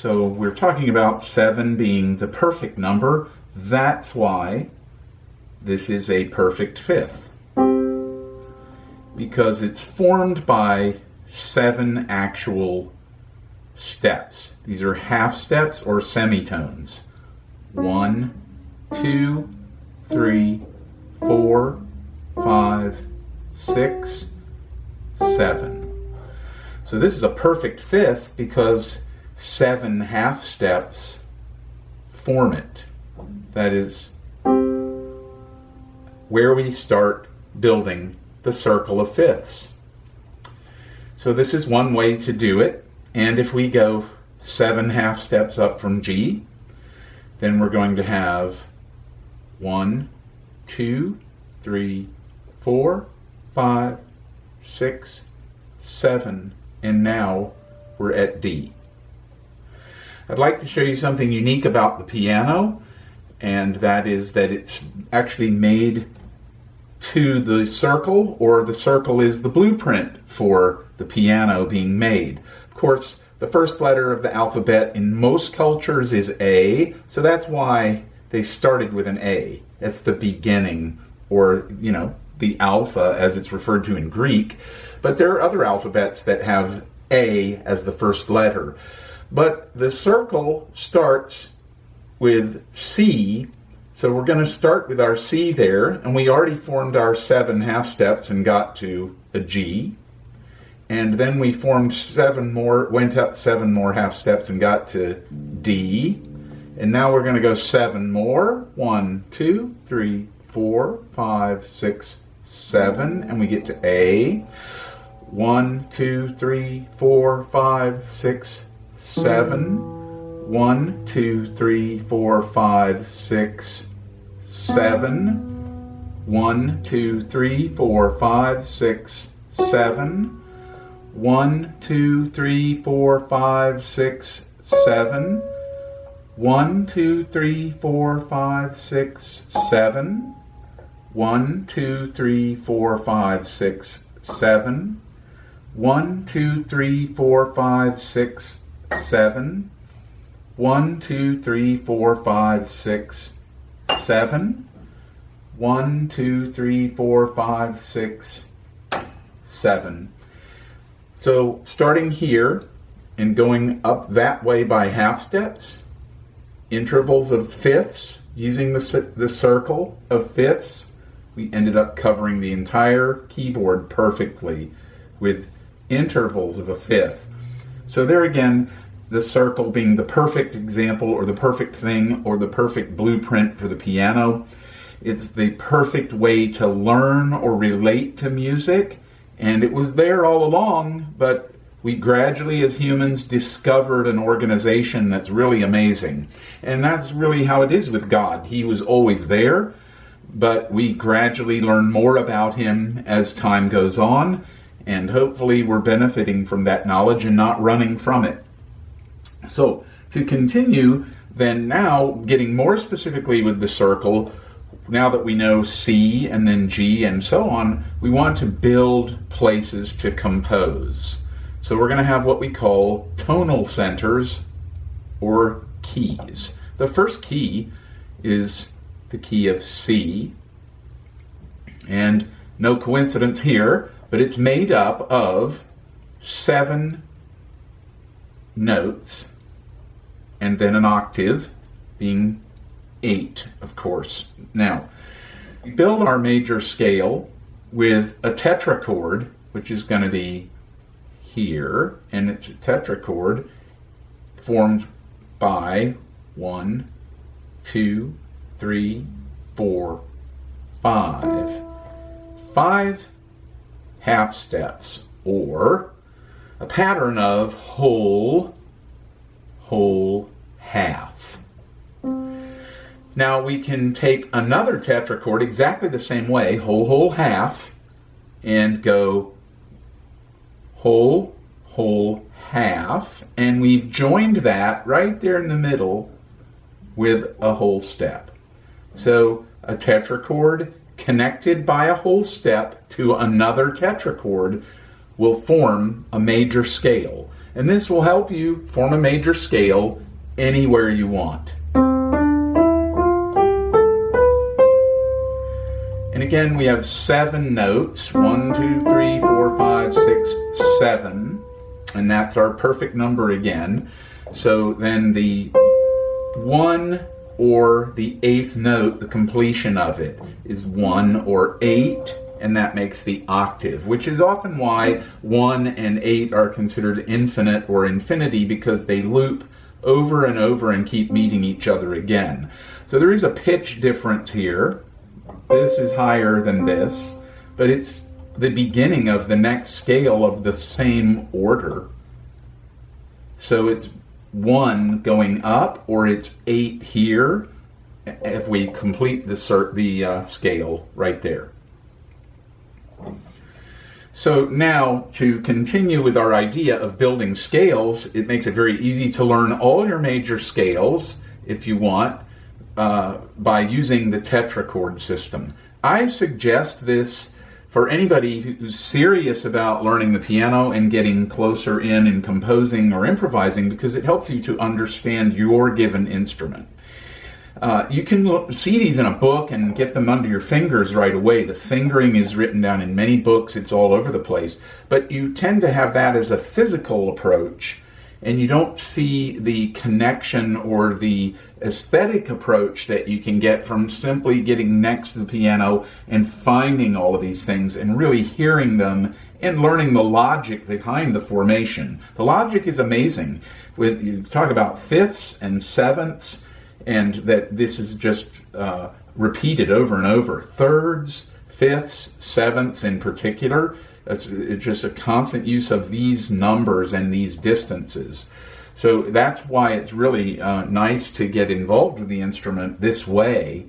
So we're talking about 7 being the perfect number. That's why this is a perfect fifth, because it's formed by 7 actual steps. These are half steps or semitones. 1, 2, 3, 4, 5, 6, 7. So this is a perfect fifth because 7 half steps form it. That is where we start building the circle of fifths. So this is one way to do it. And if we go 7 half steps up from G, then we're going to have 1, 2, 3, 4, 5, 6, 7, and now we're at D. I'd like to show you something unique about the piano, and that is that it's actually made to the circle, or the circle is the blueprint for the piano being made. Of course, the first letter of the alphabet in most cultures is A, so that's why they started with an A. That's the beginning, or, the alpha as it's referred to in Greek. But there are other alphabets that have A as the first letter. But the circle starts with C, so we're going to start with our C there, and we already formed our 7 half steps and got to a G. And then we formed went up 7 more half steps and got to D. And now we're going to go 7 more. 1, 2, 3, 4, 5, 6, 7, and we get to A. 1, 2, 3, 4, 5, 6, 7. 1, 2, 3, 4, 5, 6, 7. 1, 2, 3, 4, 5, 6, 7. 1, 2, 3, 4, 5, 6, 7. 1, 2, 3, 4, 5, 6, 7. 1, 2, 3, 4, 5, 6, 7. 1, 2, 3, 4, 5, 6, 7. 1, 2, 3, 4, 5, 6, 7. 1, 2, 3, 4, 5, 6, 7. So starting here and going up that way by half steps, intervals of fifths, using the circle of fifths, we ended up covering the entire keyboard perfectly with intervals of a fifth. So there again, the circle being the perfect example, or the perfect thing, or the perfect blueprint for the piano. It's the perfect way to learn or relate to music, and it was there all along, but we gradually as humans discovered an organization that's really amazing. And that's really how it is with God. He was always there, but we gradually learn more about him as time goes on, and hopefully we're benefiting from that knowledge and not running from it. So to continue, then now getting more specifically with the circle, now that we know C and then G and so on, we want to build places to compose. So we're going to have what we call tonal centers, or keys. The first key is the key of C, and no coincidence here, but it's made up of 7 notes and then an octave, being 8, of course. Now, we build our major scale with a tetrachord, which is going to be here, and it's a tetrachord formed by 1, 2, 3, 4, 5. 5 half steps, or a pattern of whole, whole, half. Now we can take another tetrachord exactly the same way, whole, whole, half, and go whole, whole, half, and we've joined that right there in the middle with a whole step. So a tetrachord connected by a whole step to another tetrachord will form a major scale. And this will help you form a major scale anywhere you want. And again, we have 7 notes. 1, 2, 3, 4, 5, 6, 7. And that's our perfect number again. So then the 1 or the 8th note, the completion of it, is 1 or 8. And that makes the octave, which is often why 1 and 8 are considered infinite or infinity, because they loop over and over and keep meeting each other again. So there is a pitch difference here. This is higher than this, but it's the beginning of the next scale of the same order. So it's 1 going up, or it's 8 here, if we complete the scale right there. So now, to continue with our idea of building scales, it makes it very easy to learn all your major scales, if you want, by using the tetrachord system. I suggest this for anybody who's serious about learning the piano and getting closer in composing or improvising, because it helps you to understand your given instrument. You can see these in a book and get them under your fingers right away. The fingering is written down in many books. It's all over the place. But you tend to have that as a physical approach, and you don't see the connection or the aesthetic approach that you can get from simply getting next to the piano and finding all of these things and really hearing them and learning the logic behind the formation. The logic is amazing. You talk about fifths and sevenths, and that this is just repeated over and over. Thirds, fifths, sevenths in particular, it's just a constant use of these numbers and these distances. So that's why it's really nice to get involved with the instrument this way.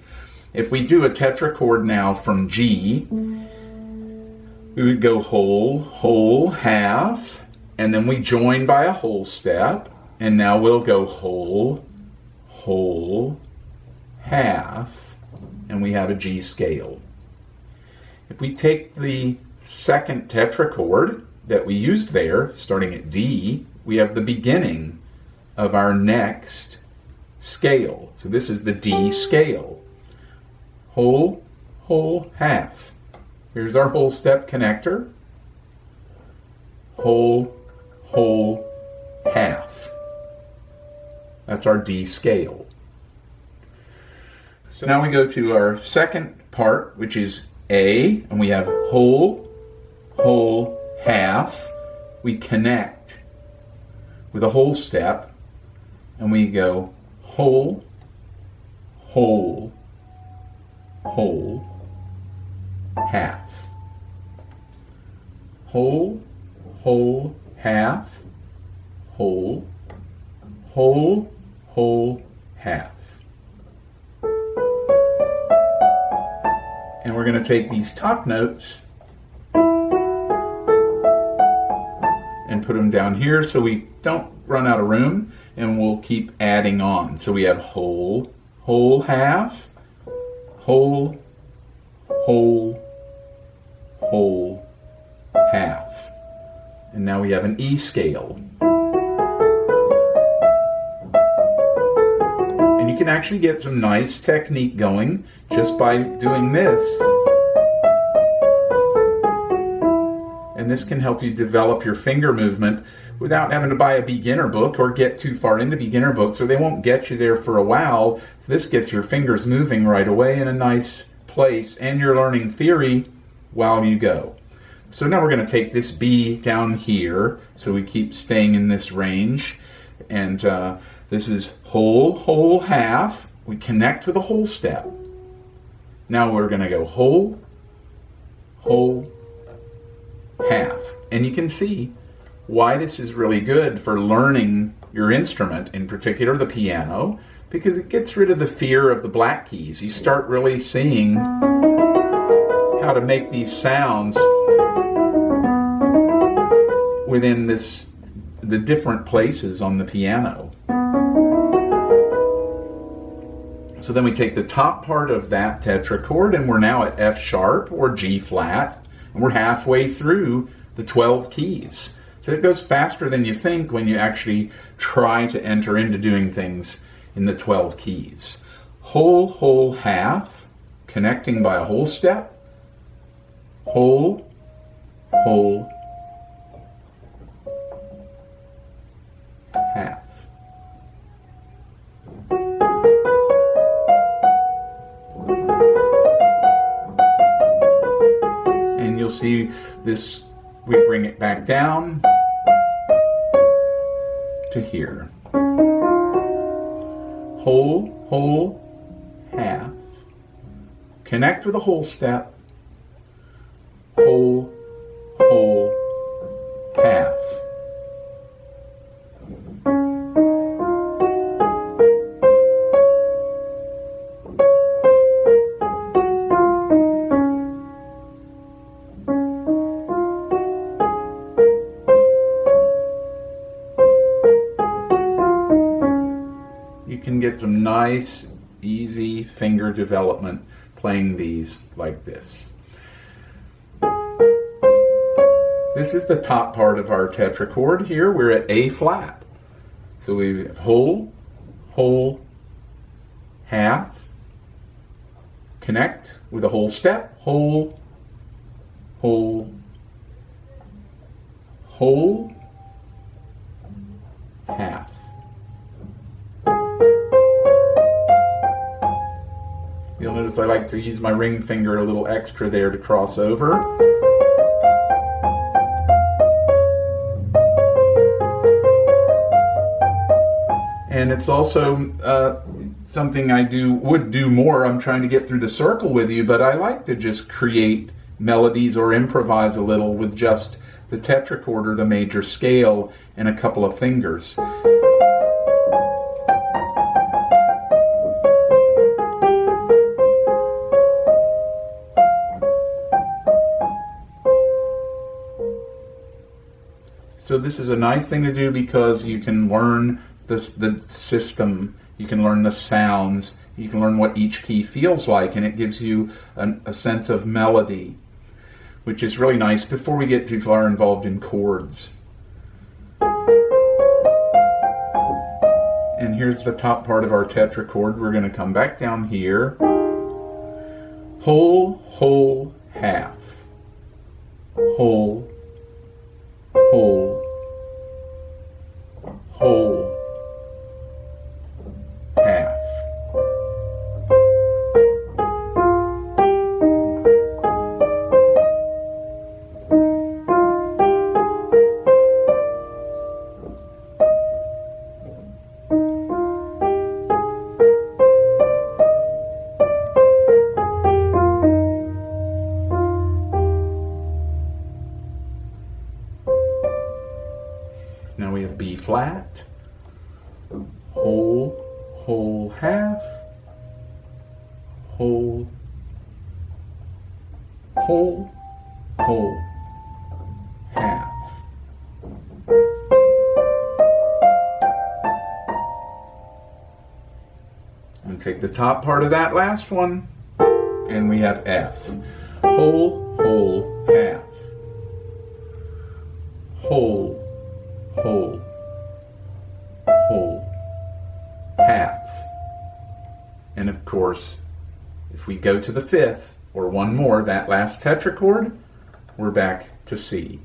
If we do a tetrachord now from G, we would go whole, whole, half, and then we join by a whole step, and now we'll go whole, whole, half, and we have a G scale. If we take the second tetrachord that we used there, starting at D, we have the beginning of our next scale. So this is the D scale. Whole, whole, half. Here's our whole step connector. Whole, whole, half. That's our D scale. So now we go to our second part, which is A, and we have whole, whole, half. We connect with a whole step, and we go whole, whole, whole, half. Whole, whole, half, whole, whole, whole, half. And we're going to take these top notes and put them down here so we don't run out of room, and we'll keep adding on. So we have whole, whole, half, whole, whole, whole, half. And now we have an E scale. And you can actually get some nice technique going just by doing this. And this can help you develop your finger movement without having to buy a beginner book or get too far into beginner books, or they won't get you there for a while. So this gets your fingers moving right away in a nice place, and you're learning theory while you go. So now we're going to take this B down here, so we keep staying in this range. And this is whole, whole, half. We connect with a whole step. Now we're going to go whole, whole, half. And you can see why this is really good for learning your instrument, in particular the piano, because it gets rid of the fear of the black keys. You start really seeing how to make these sounds within the different places on the piano. So then we take the top part of that tetrachord, and we're now at F sharp or G flat, and we're halfway through the 12 keys. So it goes faster than you think when you actually try to enter into doing things in the 12 keys. Whole, whole, half, connecting by a whole step. Whole, whole, half. And you'll see this, we bring it back down to here. Whole, whole, half. Connect with a whole step. Whole, whole, half. You can get some nice, easy finger development playing these like this. This is the top part of our tetrachord. Here we're at A flat. So we have whole, whole, half, connect with a whole step, whole, whole, whole, half. You'll notice I like to use my ring finger a little extra there to cross over. And it's also something I would do more. I'm trying to get through the circle with you, but I like to just create melodies or improvise a little with just the tetrachord or the major scale and a couple of fingers. So this is a nice thing to do because you can learn the system, you can learn the sounds, you can learn what each key feels like, and it gives you a sense of melody, which is really nice before we get too far involved in chords. And here's the top part of our tetrachord. We're going to come back down here. Whole, whole, half. Whole, whole, whole, half. Now we have B flat, whole, whole, half, whole, whole, whole, half. And take the top part of that last one, and we have F. Whole, whole, half. Whole, whole, whole, half. And of course, if we go to the fifth, or one more, that last tetrachord, we're back to C.